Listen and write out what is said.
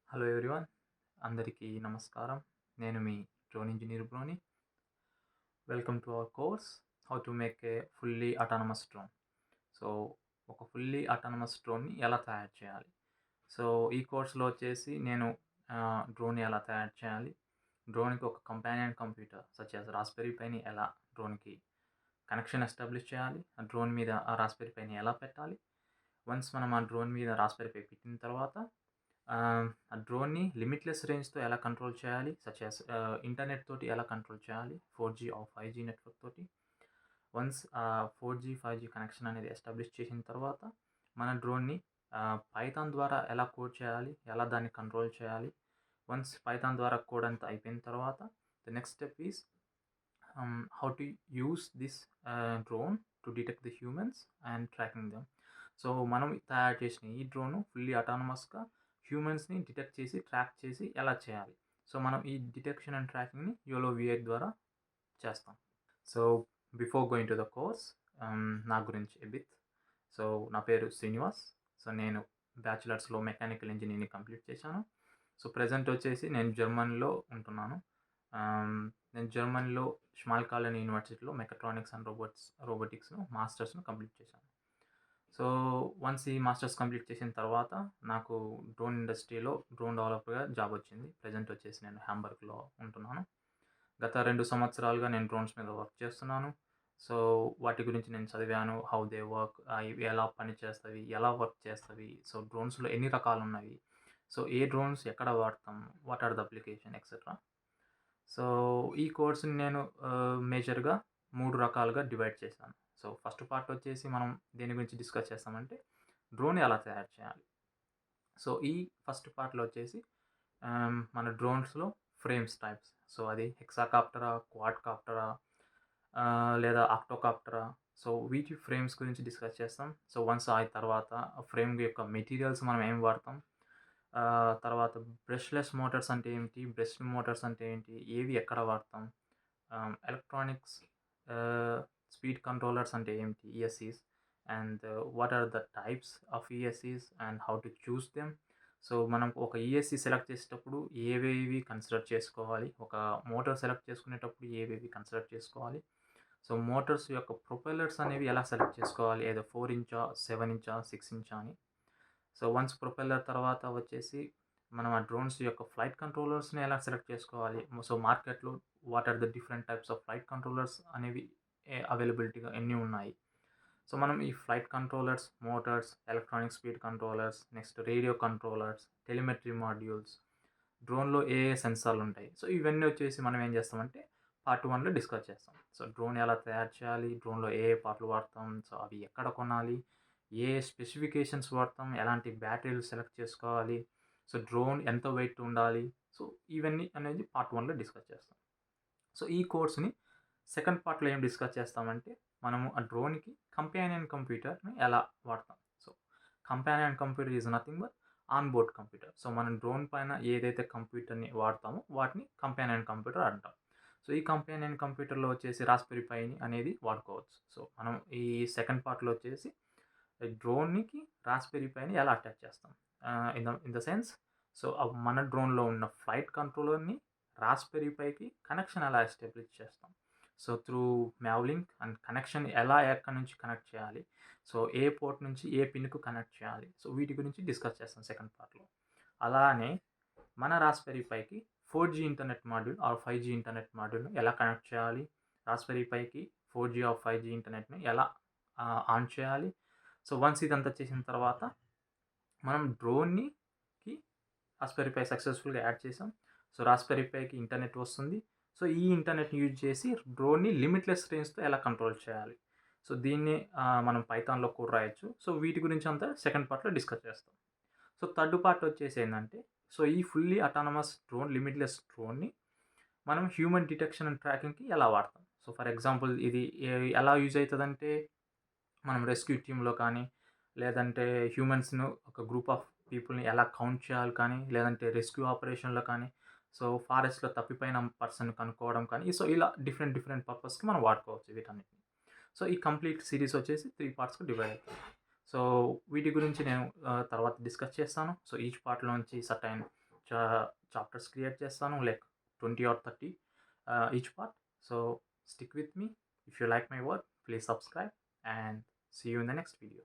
Hello everyone. అందరికీ నమస్కారం. నేను మీ డ్రోన్ ఇంజినీర్ బ్రోని. Welcome to our course how to make a fully autonomous drone. So, ఒక ఫుల్లీ ఆటానమస్ డ్రోన్‌ని ఎలా తయారు చేయాలి? సో, ఈ కోర్స్‌లో వచ్చేసి నేను డ్రోన్‌ని ఎలా తయారు చేయాలి? డ్రోన్‌కి ఒక companion computer such as Raspberry పైని ఎలా డ్రోన్‌కి కనెక్షన్ ఎస్టాబ్లిష్ చేయాలి? ఆ డ్రోన్ మీద ఆ రాస్‌బెర్రీ పైని ఎలా పెట్టాలి? వన్స్ మనం ఆ డ్రోన్ మీద రాస్‌బెర్రీ పై పెట్టిన తర్వాత ఆ డ్రోన్‌ని లిమిట్‌లెస్ రేంజ్‌తో ఎలా కంట్రోల్ చేయాలి? సచ్ యాస్ ఇంటర్నెట్ తోటి ఎలా కంట్రోల్ చేయాలి? 4జీ ఆర్ 5జీ నెట్వర్క్ తోటి. వన్స్ 4జీ, 5జీ కనెక్షన్ అనేది ఎస్టాబ్లిష్ చేసిన తర్వాత మన డ్రోన్‌ని పైథాన్ ద్వారా ఎలా కోడ్ చేయాలి? ఎలా దాన్ని కంట్రోల్ చేయాలి? వన్స్ పైథాన్ ద్వారా కోడ్ అంతా అయిపోయిన తర్వాత the next step is how to use this drone to detect the humans and tracking them. So, మనం తయారు చేసిన ఈ డ్రోను ఫుల్లీ ఆటానమస్‌గా హ్యూమన్స్‌ని డిటెక్ట్ చేసి, ట్రాక్ చేసి ఎలా చేయాలి? సో, మనం ఈ డిటెక్షన్ అండ్ ట్రాకింగ్‌ని యోలో V8 ద్వారా చేస్తాం. So, before going to the course నా గురించి ఎ బిట్. సో, నా పేరు శ్రీనివాస్. సో, నేను బ్యాచిలర్స్‌లో మెకానికల్ ఇంజినీరింగ్ కంప్లీట్ చేశాను. సో, ప్రెజెంట్ వచ్చేసి నేను జర్మనీలో ఉంటున్నాను. నేను జర్మనీలో స్మాల్కాలన్ యూనివర్సిటీలో మెకాట్రానిక్స్ అండ్ రోబోటిక్స్‌లో మాస్టర్స్‌ను కంప్లీట్ చేశాను. సో, వన్స్ ఈ మాస్టర్స్ కంప్లీట్ చేసిన తర్వాత నాకు డ్రోన్ ఇండస్ట్రీలో డ్రోన్ డెవలపర్‌గా జాబ్ వచ్చింది. ప్రెజెంట్ వచ్చేసి నేను హాంబర్గ్‌లో ఉంటున్నాను. గత 2 సంవత్సరాలుగా నేను డ్రోన్స్ మీద వర్క్ చేస్తున్నాను. సో, వాటి గురించి నేను చదివాను. హౌ దే వర్క్, ఇవి ఎలా పనిచేస్తవి? ఎలా వర్క్ చేస్తవి? సో, డ్రోన్స్‌లో ఎన్ని రకాలున్నవి? సో, ఏ డ్రోన్స్ ఎక్కడ వాడతాం? What are the application etcetera. So, ఈ కోర్స్‌ని నేను మేజర్‌గా 3 రకాలుగా డివైడ్ చేశాను. సో, ఫస్ట్ పార్ట్ వచ్చేసి మనం దేని గురించి డిస్కస్ చేస్తామంటే, డ్రోన్ ఎలా తయారు చేయాలి? సో, ఈ ఫస్ట్ పార్ట్‌లో వచ్చేసి మన డ్రోన్స్‌లో ఫ్రేమ్స్ టైప్స్. సో, అది హెక్సాకాప్టరా, క్వాడ్‌కాప్టరా లేదా ఆక్టోకాప్టరా. సో, వీటి ఫ్రేమ్స్ గురించి డిస్కస్ చేస్తాం. సో, వన్స్ ఆ తర్వాత ఫ్రేమ్ యొక్క మెటీరియల్స్ మనం ఏం వాడతాం? తర్వాత బ్రష్‌లెస్ మోటార్స్ అంటే ఏమిటి? బ్రష్ మోటార్స్ అంటే ఏంటి? ఏవి ఎక్కడ వాడతాం? ఎలక్ట్రానిక్స్ ఆహ్, స్పీడ్ కంట్రోలర్స్ అంటే ఏమిటి? ఈఎస్‌సీస్. And what are the types of ఈఎస్‌సీస్ and how to choose them. So, మనం ఒక ఈఎస్‌సీ సెలెక్ట్ చేసేటప్పుడు ఏవేవి కన్సిడర్ చేసుకోవాలి? ఒక మోటార్ సెలెక్ట్ చేసుకునేటప్పుడు ఏవేవి కన్సిడర్ చేసుకోవాలి? సో, మోటార్స్ యొక్క ప్రొపెల్లర్స్ అనేవి ఎలా సెలెక్ట్ చేసుకోవాలి? ఏదో 4 ఇంచా, 7 ఇంచా, 6 ఇంచా అని. సో, వన్స్ ప్రొపెల్లర్ తర్వాత వచ్చేసి మనం ఆ డ్రోన్స్ యొక్క ఫ్లైట్ కంట్రోలర్స్‌ని ఎలా సెలెక్ట్ చేసుకోవాలి? సో, మార్కెట్‌లో what are the different types of flight controllers అనేవి అవైలబిలిటీగా ఎన్ని ఉన్నాయి? సో, మనం ఈ flight controllers, motors, electronic speed controllers, next radio controllers, telemetry modules, డ్రోన్‌లో ఏ ఏ సెన్సార్‌లుంటాయి? సో, ఇవన్నీ వచ్చేసి మనం ఏం చేస్తామంటే పార్ట్ 1లో డిస్కస్ చేస్తాం. సో, డ్రోన్ ఎలా తయారు చేయాలి? డ్రోన్‌లో ఏ ఏ పార్ట్‌లు వాడతాం? సో, అవి ఎక్కడ కొనాలి? ఏ స్పెసిఫికేషన్స్ వాడతాం? ఎలాంటి బ్యాటరీలు సెలెక్ట్ చేసుకోవాలి? సో, డ్రోన్ ఎంత వెయిట్ ఉండాలి? సో, ఇవన్నీ అనేది పార్ట్ 1లో డిస్కస్ చేస్తాం. సో, ఈ కోర్స్‌ని సెకండ్ పార్ట్‌లో ఏం డిస్కస్ చేస్తామంటే, మనము ఆ డ్రోన్‌కి కంపానియన్ కంప్యూటర్‌ని ఎలా వాడతాం. So, companion computer is nothing but on board computer. So, మనం డ్రోన్ పైన ఏదైతే కంప్యూటర్‌ని వాడతామో వాటిని కంపానియన్ కంప్యూటర్ అంటాం. సో, ఈ కంపానియన్ కంప్యూటర్‌లో వచ్చేసి రాస్‌బెర్రీ పై అనేది వాడుకోవచ్చు. సో, మనం ఈ సెకండ్ పార్ట్‌లో వచ్చేసి డ్రోన్‌కి రాస్‌బెర్రీ పైని ఎలా అటాచ్ చేస్తాం. ఇన్ ద సెన్స్ సో, మన డ్రోన్‌లో ఉన్న ఫ్లైట్ కంట్రోలర్‌ని రాస్‌బెర్రీ పైకి కనెక్షన్ ఎలా ఎస్టాబ్లిష్ చేస్తాం. సో, త్రూ మ్యావ్‌లింక్ అండ్ కనెక్షన్ ఎలా ఎక్కడి నుంచి కనెక్ట్ చేయాలి. సో, ఏ పోర్ట్ నుంచి ఏ పిన్‌కు కనెక్ట్ చేయాలి. సో, వీటి గురించి డిస్కస్ చేస్తాం సెకండ్ పార్ట్‌లో. అలానే మన రాస్‌బెర్రీ పైకి 4జీ ఇంటర్నెట్ మాడ్యూల్ ఆర్ 5జీ ఇంటర్నెట్ మాడ్యూల్‌ని ఎలా కనెక్ట్ చేయాలి. రాస్‌బెర్రీ పైకి 4జీ ఆర్ 5జీ ఇంటర్నెట్‌ని ఎలా ఆన్ చేయాలి. సో, వన్స్ ఇదంతా చేసిన తర్వాత మనం డ్రోన్‌కి రాస్‌బెర్రీ పై సక్సెస్‌ఫుల్‌గా యాడ్ చేసాం. సో, రాస్‌బెర్రీ పైకి ఇంటర్నెట్ వస్తుంది. సో, ఈ ఇంటర్నెట్‌ని యూజ్ చేసి డ్రోన్‌ని లిమిట్‌లెస్ రేంజ్‌తో ఎలా కంట్రోల్ చేయాలి. సో, దీన్ని మనం పైథాన్‌లో కూడా రాయొచ్చు. సో, వీటి గురించి అంతా సెకండ్ పార్ట్‌లో డిస్కస్ చేస్తాం. సో, థర్డ్ పార్ట్ వచ్చేసి ఏందంటే, సో, ఈ ఫుల్లీ అటానమస్ డ్రోన్, లిమిట్‌లెస్ డ్రోన్‌ని మనం హ్యూమన్ డిటెక్షన్ అండ్ ట్రాకింగ్‌కి ఎలా వాడతాం. సో, ఫర్ ఎగ్జాంపుల్ ఇది ఎలా యూజ్ అయితదంటే, మనం రెస్క్యూ టీమ్‌లో కానీ, లేదంటే హ్యూమన్స్‌ను ఒక గ్రూప్ ఆఫ్ పీపుల్‌ని ఎలా కౌంట్ చేయాలి కానీ, లేదంటే రెస్క్యూ ఆపరేషన్‌లో కానీ, సో, ఫారెస్ట్‌లో తప్పిపోయిన పర్సన్‌ని కనుక్కోవడం కానీ, సో, ఇలా డిఫరెంట్ డిఫరెంట్ పర్పస్‌కి మనం వాడుకోవచ్చు వీటన్నిటిని. సో, ఈ కంప్లీట్ సీరీస్ వచ్చేసి 3 పార్ట్స్‌గా డివైడ్ అవుతుంది. సో, వీటి గురించి నేను తర్వాత డిస్కస్ చేస్తాను. సో, ఈచ్ పార్ట్‌లో నుంచి సర్టైన్ చాప్టర్స్ క్రియేట్ చేస్తాను, like 20 or 30 each part. So stick with me. If you like my work, please subscribe and see you in the next video.